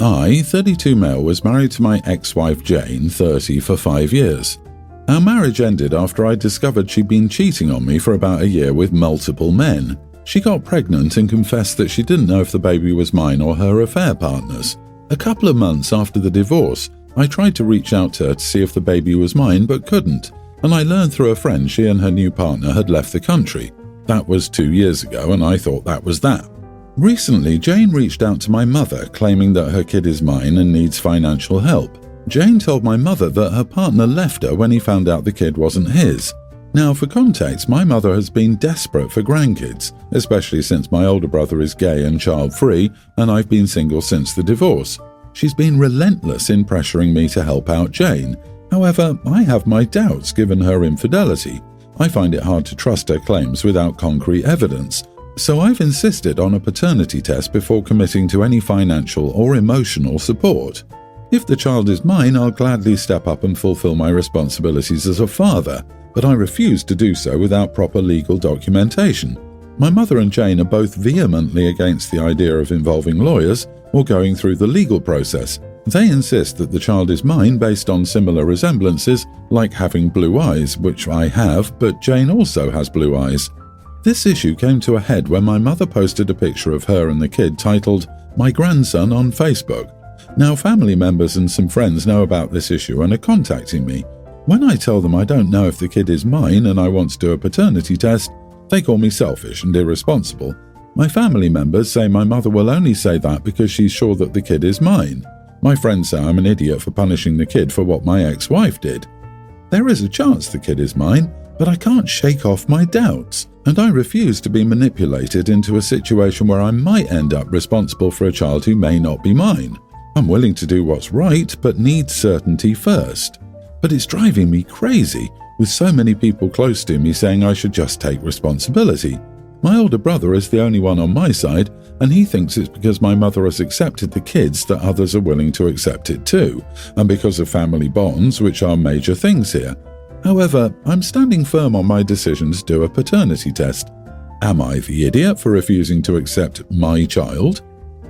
I, 32 male, was married to my ex-wife Jane, 30, for 5 years. Our marriage ended after I discovered she'd been cheating on me for about a year with multiple men. She got pregnant and confessed that she didn't know if the baby was mine or her affair partner's. A couple of months after the divorce, I tried to reach out to her to see if the baby was mine but couldn't, and I learned through a friend she and her new partner had left the country. That was 2 years ago, and I thought that was that. Recently, Jane reached out to my mother, claiming that her kid is mine and needs financial help. Jane told my mother that her partner left her when he found out the kid wasn't his. Now, for context, my mother has been desperate for grandkids, especially since my older brother is gay and child-free, and I've been single since the divorce. She's been relentless in pressuring me to help out Jane. However, I have my doubts given her infidelity. I find it hard to trust her claims without concrete evidence. So I've insisted on a paternity test before committing to any financial or emotional support. If the child is mine, I'll gladly step up and fulfill my responsibilities as a father, but I refuse to do so without proper legal documentation. My mother and Jane are both vehemently against the idea of involving lawyers or going through the legal process. They insist that the child is mine based on similar resemblances, like having blue eyes, which I have, but Jane also has blue eyes. This issue came to a head when my mother posted a picture of her and the kid titled, "My grandson," on Facebook. Now, family members and some friends know about this issue and are contacting me. When I tell them I don't know if the kid is mine and I want to do a paternity test, they call me selfish and irresponsible. My family members say my mother will only say that because she's sure that the kid is mine. My friends say I'm an idiot for punishing the kid for what my ex-wife did. There is a chance the kid is mine, but I can't shake off my doubts, and I refuse to be manipulated into a situation where I might end up responsible for a child who may not be mine. I'm willing to do what's right, but need certainty first. But it's driving me crazy, with so many people close to me saying I should just take responsibility. My older brother is the only one on my side, and he thinks it's because my mother has accepted the kids that others are willing to accept it too, and because of family bonds, which are major things here. However, I'm standing firm on my decision to do a paternity test. Am I the idiot for refusing to accept my child?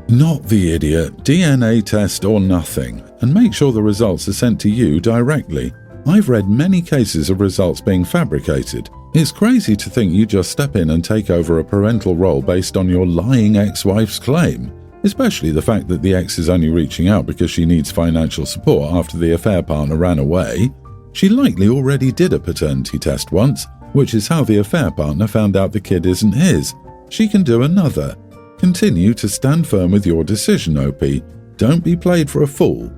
Not the idiot. DNA test or nothing, and make sure the results are sent to you directly. I've read many cases of results being fabricated. It's crazy to think you just step in and take over a parental role based on your lying ex-wife's claim, especially the fact that the ex is only reaching out because she needs financial support after the affair partner ran away. She likely already did a paternity test once, which is how the affair partner found out the kid isn't his. She can do another. Continue to stand firm with your decision, OP. Don't be played for a fool.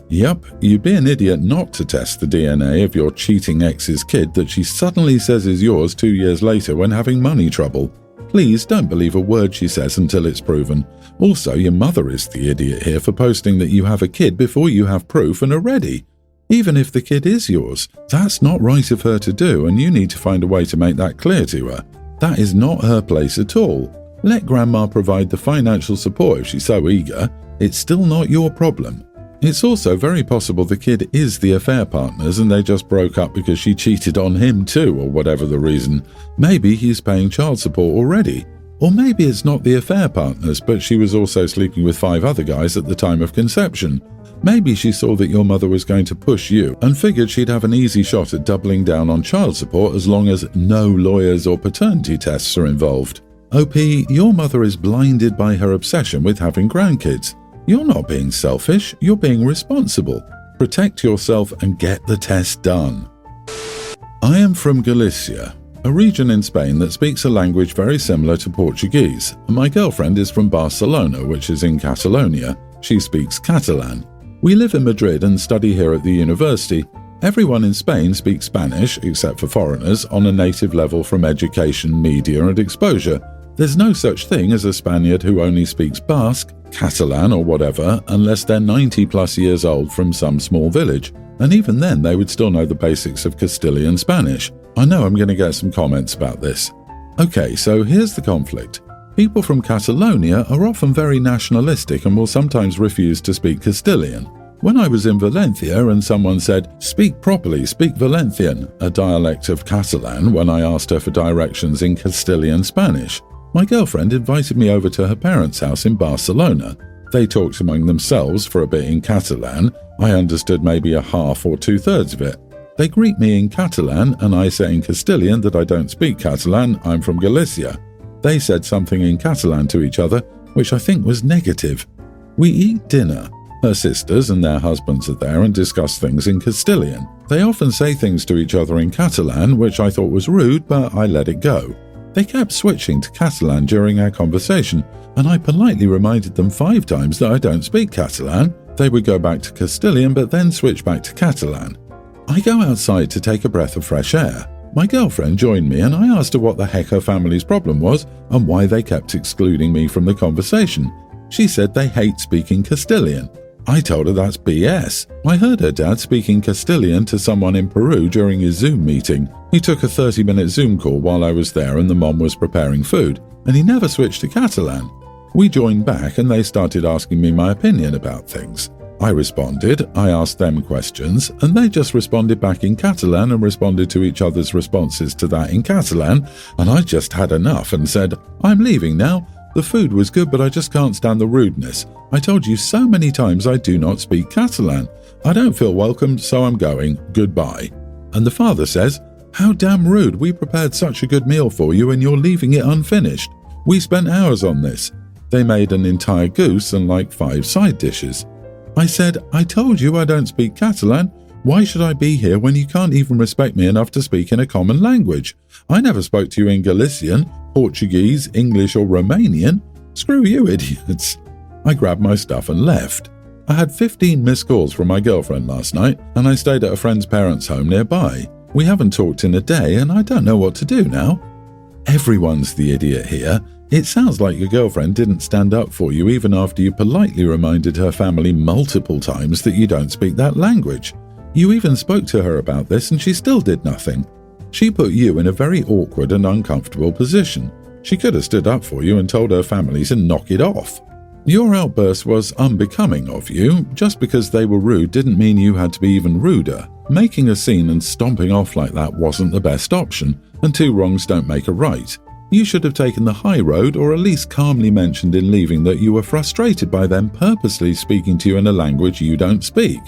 Yup, you'd be an idiot not to test the DNA of your cheating ex's kid that she suddenly says is yours 2 years later when having money trouble. Please don't believe a word she says until it's proven. Also, your mother is the idiot here for posting that you have a kid before you have proof and are ready. Even if the kid is yours, that's not right of her to do, and you need to find a way to make that clear to her. That is not her place at all. Let Grandma provide the financial support if she's so eager. It's still not your problem. It's also very possible the kid is the affair partner's and they just broke up because she cheated on him too, or whatever the reason. Maybe he's paying child support already. Or maybe it's not the affair partner's, but she was also sleeping with 5 other guys at the time of conception. Maybe she saw that your mother was going to push you and figured she'd have an easy shot at doubling down on child support as long as no lawyers or paternity tests are involved. OP, your mother is blinded by her obsession with having grandkids. You're not being selfish, you're being responsible. Protect yourself and get the test done. I am from Galicia, a region in Spain that speaks a language very similar to Portuguese, and my girlfriend is from Barcelona, which is in Catalonia. She speaks Catalan. We live in Madrid and study here at the university. Everyone in Spain speaks Spanish, except for foreigners, on a native level from education, media and exposure. There's no such thing as a Spaniard who only speaks Basque, Catalan or whatever, unless they're 90 plus years old from some small village, and even then they would still know the basics of Castilian Spanish. I know I'm going to get some comments about this. Okay, so here's the conflict. People from Catalonia are often very nationalistic and will sometimes refuse to speak Castilian. When I was in Valencia and someone said, "Speak properly, speak Valencian," a dialect of Catalan, when I asked her for directions in Castilian Spanish. My girlfriend invited me over to her parents' house in Barcelona. They talked among themselves for a bit in Catalan. I understood maybe a half or 2/3 of it. They greet me in Catalan and I say in Castilian that I don't speak Catalan, I'm from Galicia. They said something in Catalan to each other, which I think was negative. We eat dinner. Her sisters and their husbands are there and discuss things in Castilian. They often say things to each other in Catalan, which I thought was rude, but I let it go. They kept switching to Catalan during our conversation, and I politely reminded them 5 times that I don't speak Catalan. They would go back to Castilian, but then switch back to Catalan. I go outside to take a breath of fresh air. My girlfriend joined me and I asked her what the heck her family's problem was and why they kept excluding me from the conversation. She said they hate speaking Castilian. I told her that's BS. I heard her dad speaking Castilian to someone in Peru during his Zoom meeting. He took a 30-minute Zoom call while I was there and the mom was preparing food, and he never switched to Catalan. We joined back and they started asking me my opinion about things. I responded, I asked them questions, and they just responded back in Catalan and responded to each other's responses to that in Catalan, and I just had enough and said, I'm leaving now. The food was good, but I just can't stand the rudeness. I told you so many times I do not speak Catalan. I don't feel welcomed, so I'm going. Goodbye. And the father says, how damn rude. We prepared such a good meal for you and you're leaving it unfinished. We spent hours on this. They made an entire goose and like 5 side dishes. I said, I told you I don't speak Catalan. Why should I be here when you can't even respect me enough to speak in a common language? I never spoke to you in Galician, Portuguese, English or Romanian. Screw you, idiots. I grabbed my stuff and left. I had 15 missed calls from my girlfriend last night and I stayed at a friend's parents' home nearby. We haven't talked in a day and I don't know what to do now. Everyone's the idiot here. It sounds like your girlfriend didn't stand up for you even after you politely reminded her family multiple times that you don't speak that language. You even spoke to her about this and she still did nothing. She put you in a very awkward and uncomfortable position. She could have stood up for you and told her family to knock it off. Your outburst was unbecoming of you. Just because they were rude didn't mean you had to be even ruder. Making a scene and stomping off like that wasn't the best option, and 2 wrongs don't make a right. You should have taken the high road or at least calmly mentioned in leaving that you were frustrated by them purposely speaking to you in a language you don't speak.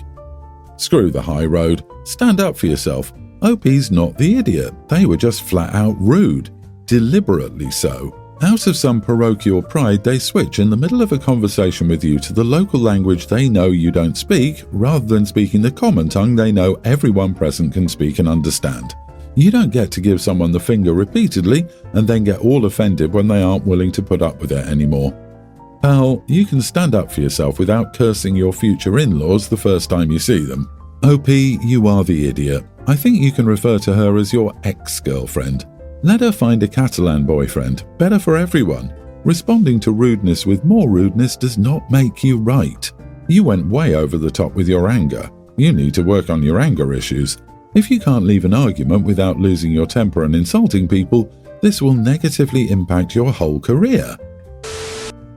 Screw the high road. Stand up for yourself. OP's not the idiot. They were just flat out rude. Deliberately so. Out of some parochial pride, they switch in the middle of a conversation with you to the local language they know you don't speak, rather than speaking the common tongue they know everyone present can speak and understand. You don't get to give someone the finger repeatedly and then get all offended when they aren't willing to put up with it anymore. Pal, you can stand up for yourself without cursing your future in-laws the first time you see them. OP, you are the idiot. I think you can refer to her as your ex-girlfriend. Let her find a Catalan boyfriend. Better for everyone. Responding to rudeness with more rudeness does not make you right. You went way over the top with your anger. You need to work on your anger issues. If you can't leave an argument without losing your temper and insulting people, this will negatively impact your whole career.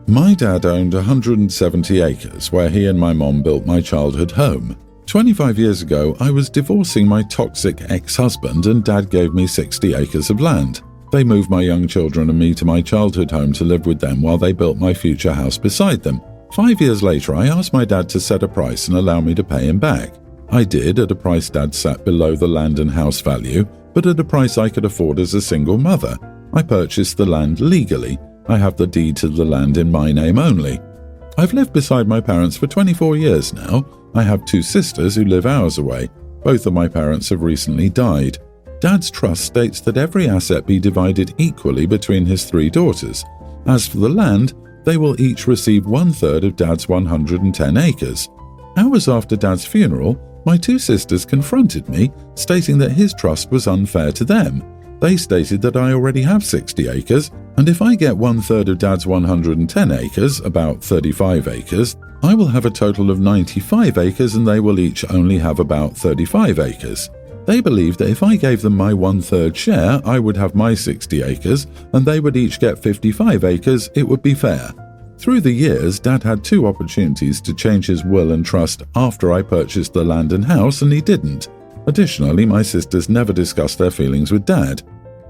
My dad owned 170 acres where he and my mom built my childhood home. 25 years ago, I was divorcing my toxic ex-husband and Dad gave me 60 acres of land. They moved my young children and me to my childhood home to live with them while they built my future house beside them. 5 years later, I asked my dad to set a price and allow me to pay him back. I did at a price Dad set below the land and house value, but at a price I could afford as a single mother. I purchased the land legally. I have the deed to the land in my name only. I've lived beside my parents for 24 years now. I have 2 sisters who live hours away. Both of my parents have recently died. Dad's trust states that every asset be divided equally between his 3 daughters. As for the land, they will each receive 1/3 of Dad's 110 acres. Hours after Dad's funeral, my 2 sisters confronted me, stating that his trust was unfair to them. They stated that I already have 60 acres, and if I get 1/3 of Dad's 110 acres, about 35 acres, I will have a total of 95 acres and they will each only have about 35 acres. They believe that if I gave them my 1/3 share, I would have my 60 acres and they would each get 55 acres, it would be fair. Through the years, Dad had 2 opportunities to change his will and trust after I purchased the land and house and he didn't. Additionally, my sisters never discussed their feelings with Dad.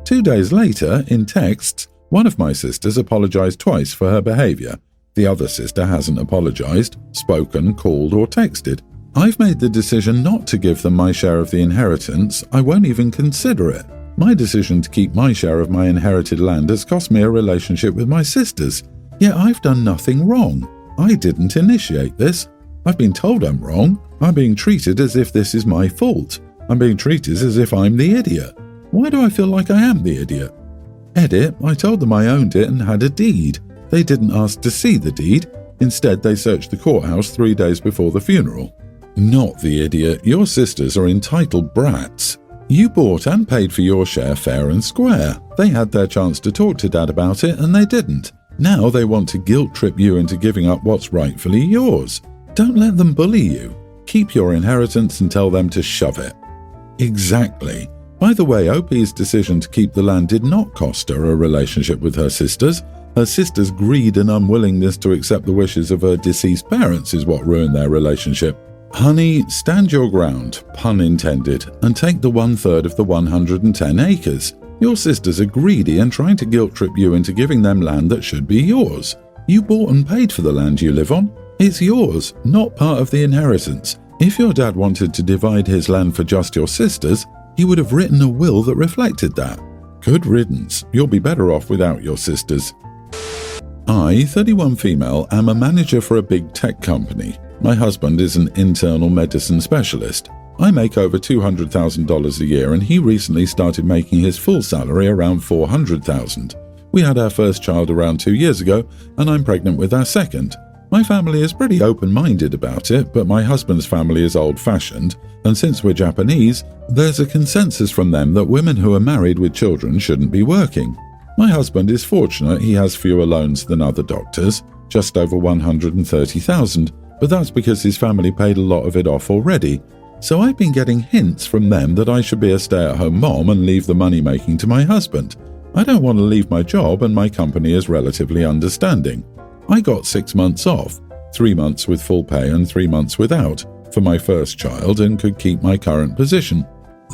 2 days later, in texts, one of my sisters apologized twice for her behavior. The other sister hasn't apologized, spoken, called or texted. I've made the decision not to give them my share of the inheritance. I won't even consider it. My decision to keep my share of my inherited land has cost me a relationship with my sisters. Yet I've done nothing wrong. I didn't initiate this. I've been told I'm wrong. I'm being treated as if this is my fault. I'm being treated as if I'm the idiot. Why do I feel like I am the idiot? Edit, I told them I owned it and had a deed. They didn't ask to see the deed. Instead, they searched the courthouse 3 days before the funeral. Not the idiot. Your sisters are entitled brats. You bought and paid for your share fair and square. They had their chance to talk to Dad about it and they didn't. Now they want to guilt trip you into giving up what's rightfully yours. Don't let them bully you. Keep your inheritance and tell them to shove it. Exactly. By the way, OP's decision to keep the land did not cost her a relationship with her sisters. Her sisters' greed and unwillingness to accept the wishes of her deceased parents is what ruined their relationship. Honey, stand your ground, pun intended, and take the 1/3 of the 110 acres. Your sisters are greedy and trying to guilt trip you into giving them land that should be yours. You bought and paid for the land you live on. It's yours, not part of the inheritance. If your dad wanted to divide his land for just your sisters, he would have written a will that reflected that. Good riddance. You'll be better off without your sisters. I, 31 female, am a manager for a big tech company. My husband is an internal medicine specialist. I make over $200,000 a year and he recently started making his full salary around $400,000. We had our first child around 2 years ago and I'm pregnant with our second. My family is pretty open-minded about it, but my husband's family is old-fashioned, and since we're Japanese, there's a consensus from them that women who are married with children shouldn't be working. My husband is fortunate he has fewer loans than other doctors, just over $130,000, but that's because his family paid a lot of it off already. So I've been getting hints from them that I should be a stay-at-home mom and leave the money-making to my husband. I don't want to leave my job and my company is relatively understanding. I got 6 months off, 3 months with full pay and 3 months without, for my first child and could keep my current position.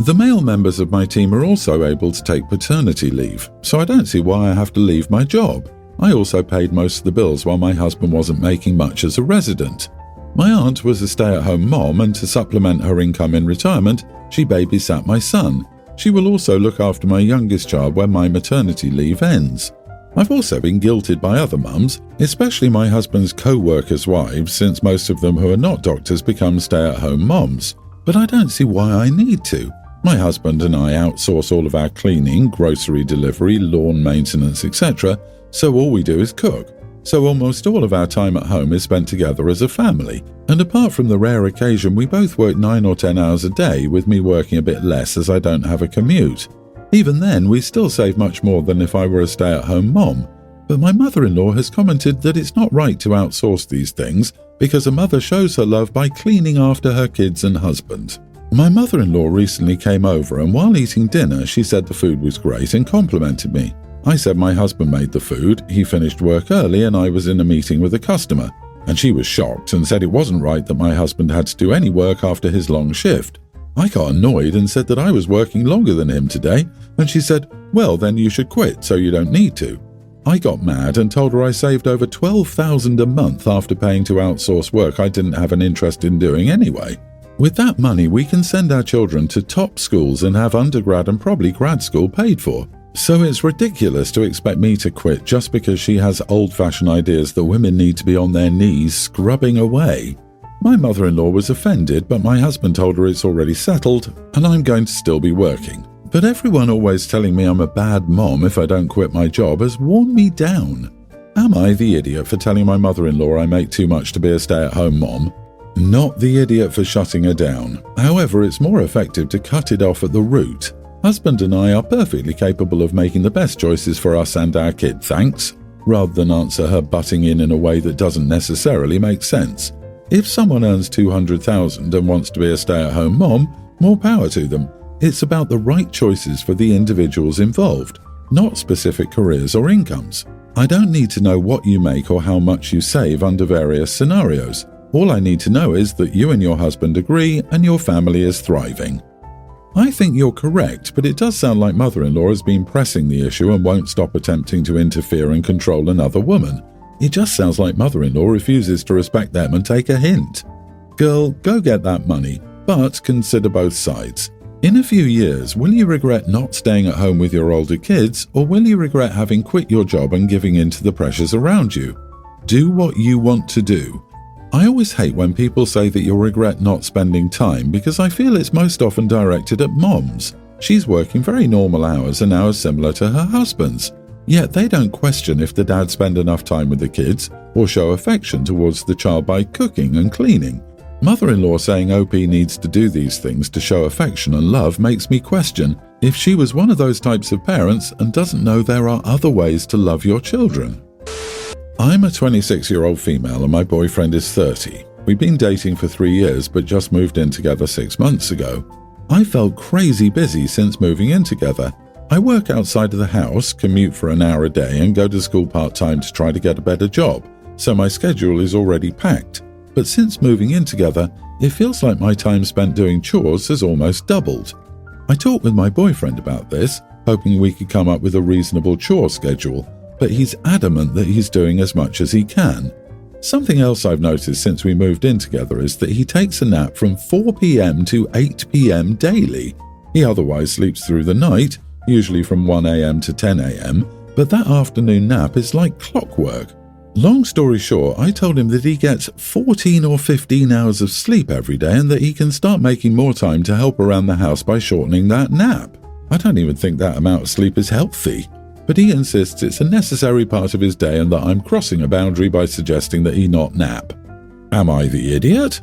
The male members of my team are also able to take paternity leave, so I don't see why I have to leave my job. I also paid most of the bills while my husband wasn't making much as a resident. My aunt was a stay-at-home mom and to supplement her income in retirement, she babysat my son. She will also look after my youngest child when my maternity leave ends. I've also been guilted by other mums, especially my husband's co-workers' wives, since most of them who are not doctors become stay-at-home moms. But I don't see why I need to. My husband and I outsource all of our cleaning, grocery delivery, lawn maintenance, etc., so all we do is cook. So almost all of our time at home is spent together as a family, and apart from the rare occasion we both work 9 or 10 hours a day, with me working a bit less as I don't have a commute. Even then, we still save much more than if I were a stay-at-home mom. But my mother-in-law has commented that it's not right to outsource these things because a mother shows her love by cleaning after her kids and husband. My mother-in-law recently came over and while eating dinner, she said the food was great and complimented me. I said my husband made the food, he finished work early and I was in a meeting with a customer. And she was shocked and said it wasn't right that my husband had to do any work after his long shift. I got annoyed and said that I was working longer than him today, and she said, well, then you should quit so you don't need to. I got mad and told her I saved over $12,000 a month after paying to outsource work I didn't have an interest in doing anyway. With that money, we can send our children to top schools and have undergrad and probably grad school paid for. So it's ridiculous to expect me to quit just because she has old-fashioned ideas that women need to be on their knees scrubbing away. My mother-in-law was offended, but my husband told her it's already settled and I'm going to still be working. But everyone always telling me I'm a bad mom if I don't quit my job has worn me down. Am I the idiot for telling my mother-in-law I make too much to be a stay-at-home mom? Not the idiot for shutting her down. However, it's more effective to cut it off at the root. Husband and I are perfectly capable of making the best choices for us and our kid, thanks, rather than answer her butting in a way that doesn't necessarily make sense. If someone earns $200,000 and wants to be a stay-at-home mom, more power to them. It's about the right choices for the individuals involved, not specific careers or incomes. I don't need to know what you make or how much you save under various scenarios. All I need to know is that you and your husband agree and your family is thriving. I think you're correct, but it does sound like mother-in-law has been pressing the issue and won't stop attempting to interfere and control another woman. It just sounds like mother-in-law refuses to respect them and take a hint. Girl, go get that money, but consider both sides. In a few years, will you regret not staying at home with your older kids, or will you regret having quit your job and giving in to the pressures around you? Do what you want to do. I always hate when people say that you'll regret not spending time because I feel it's most often directed at moms. She's working very normal hours and hours similar to her husband's. Yet they don't question if the dad spend enough time with the kids or show affection towards the child by cooking and cleaning. Mother-in-law saying OP needs to do these things to show affection and love makes me question if she was one of those types of parents and doesn't know there are other ways to love your children. I'm a 26-year-old female and my boyfriend is 30. We've been dating for 3 years but just moved in together 6 months ago. I felt crazy busy since moving in together. I work outside of the house, commute for an hour a day and go to school part-time to try to get a better job, so my schedule is already packed. But since moving in together, it feels like my time spent doing chores has almost doubled. I talked with my boyfriend about this, hoping we could come up with a reasonable chore schedule, but he's adamant that he's doing as much as he can. Something else I've noticed since we moved in together is that he takes a nap from 4 p.m. to 8 p.m. daily. He otherwise sleeps through the night, usually from 1 a.m. to 10 a.m., but that afternoon nap is like clockwork. Long story short, I told him that he gets 14 or 15 hours of sleep every day and that he can start making more time to help around the house by shortening that nap. I don't even think that amount of sleep is healthy, but he insists it's a necessary part of his day and that I'm crossing a boundary by suggesting that he not nap. Am I the idiot?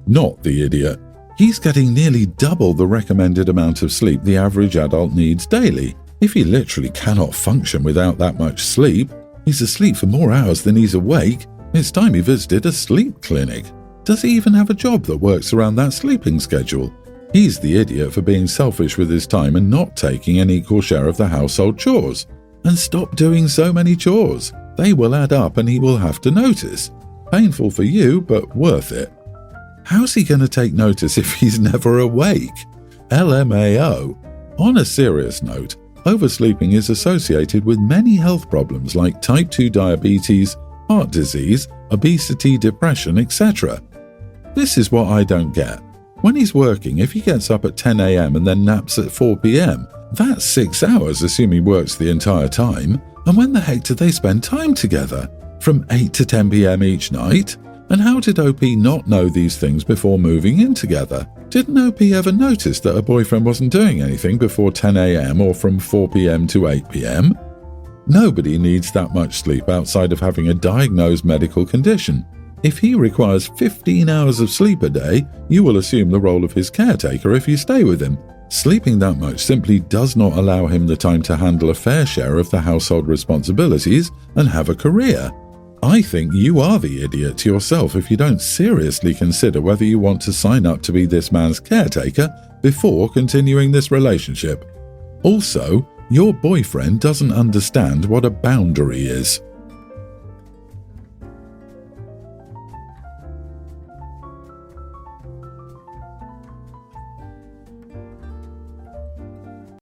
Not the idiot. He's getting nearly double the recommended amount of sleep the average adult needs daily. If he literally cannot function without that much sleep, he's asleep for more hours than he's awake. It's time he visited a sleep clinic. Does he even have a job that works around that sleeping schedule? He's the idiot for being selfish with his time and not taking an equal share of the household chores. And stop doing so many chores. They will add up and he will have to notice. Painful for you, but worth it. How's he going to take notice if he's never awake? LMAO. On a serious note, oversleeping is associated with many health problems like type 2 diabetes, heart disease, obesity, depression, etc. This is what I don't get. When he's working, if he gets up at 10 a.m. and then naps at 4 p.m., that's 6 hours, assuming he works the entire time. And when the heck do they spend time together? From 8 to 10 p.m. each night? And how did OP not know these things before moving in together? Didn't OP ever notice that her boyfriend wasn't doing anything before 10 a.m. or from 4 p.m. to 8 p.m.? Nobody needs that much sleep outside of having a diagnosed medical condition. If he requires 15 hours of sleep a day, you will assume the role of his caretaker if you stay with him. Sleeping that much simply does not allow him the time to handle a fair share of the household responsibilities and have a career. I think you are the idiot to yourself if you don't seriously consider whether you want to sign up to be this man's caretaker before continuing this relationship. Also, your boyfriend doesn't understand what a boundary is.